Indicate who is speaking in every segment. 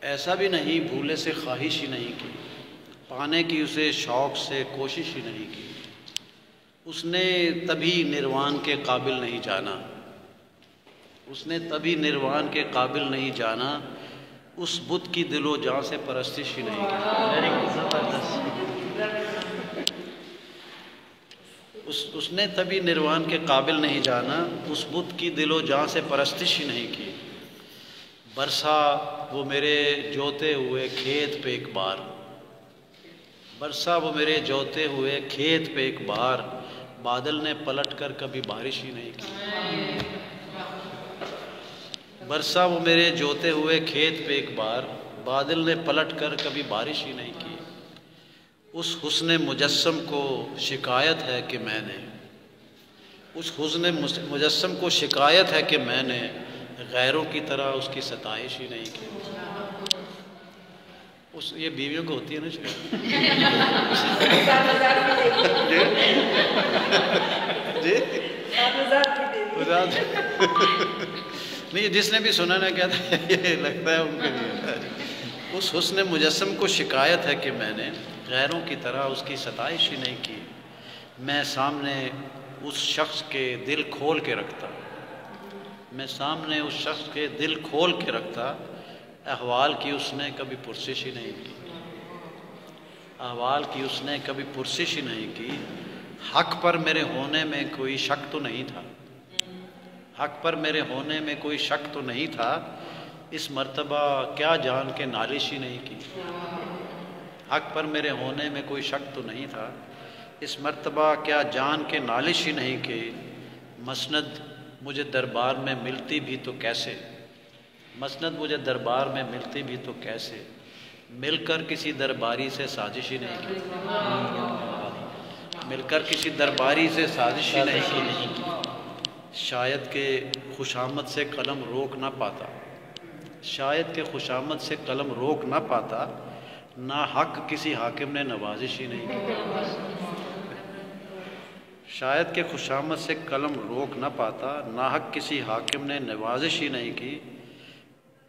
Speaker 1: ایسا بھی نہیں بھولے سے خواہش ہی نہیں کی، پانے کی اسے شوق سے کوشش ہی نہیں کی۔ اس نے تبھی نروان کے قابل نہیں جانا، اس نے تبھی نروان کے قابل نہیں جانا، اس بت کی دل و جان سے پرستش ہی نہیں کی۔ اس نے تبھی نروان کے قابل نہیں جانا، اس بت کی دل و جان سے پرستش ہی نہیں کی۔ برسا وہ میرے جوتے ہوئے کھیت پہ ایک بار، برسا وہ میرے جوتے ہوئے کھیت پہ ایک بار، بادل نے پلٹ کر کبھی بارش ہی نہیں کی۔ برسا وہ میرے جوتے ہوئے کھیت پہ ایک بار، بادل نے پلٹ کر کبھی بارش ہی نہیں کی۔ اس حسن مجسم کو شکایت ہے کہ میں نے، اس حسن مجسم کو شکایت ہے کہ میں نے غیروں کی طرح اس کی ستائش ہی نہیں کی۔ یہ بیویوں کو ہوتی ہے نا جی نہیں، جس نے بھی سنا نہ کہتا ہے یہ لگتا ہے ان کے لیے۔ اس حسن مجسم کو شکایت ہے کہ میں نے غیروں کی طرح اس کی ستائش ہی نہیں کی۔ میں سامنے اس شخص کے دل کھول کے رکھتا، میں سامنے اس شخص کے دل کھول کے رکھتا، احوال کی اس نے کبھی پرسش ہی نہیں کی، احوال کی اس نے کبھی پرسش ہی نہیں کی۔ حق پر میرے ہونے میں کوئی شک تو نہیں تھا، حق پر میرے ہونے میں کوئی شک تو نہیں تھا، اس مرتبہ کیا جان کے نالش ہی نہیں کی۔ حق پر میرے ہونے میں کوئی شک تو نہیں تھا، اس مرتبہ کیا جان کے نالش ہی نہیں کی۔ مسند مجھے دربار میں ملتی بھی تو کیسے، مسند مجھے دربار میں ملتی بھی تو کیسے، مل کر کسی درباری سے سازش ہی نہیں کی، مل کر کسی درباری سے سازش ہی نہیں کی۔ شاید کہ خوشامد سے قلم روک نہ پاتا، شاید کہ خوشامد سے قلم روک نہ پاتا، نہ حق کسی حاکم نے نوازش ہی نہیں کی۔ شاید کہ خوشامد سے قلم روک نہ پاتا، نہ حق کسی حاکم نے نوازش ہی نہیں کی۔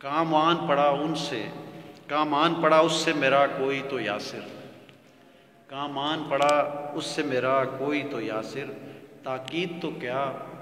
Speaker 1: کام آن پڑا ان سے، کام آن پڑا اس سے میرا کوئی تو یاسر، کام آن پڑا اس سے میرا کوئی تو یاسر، تاکید تو کیا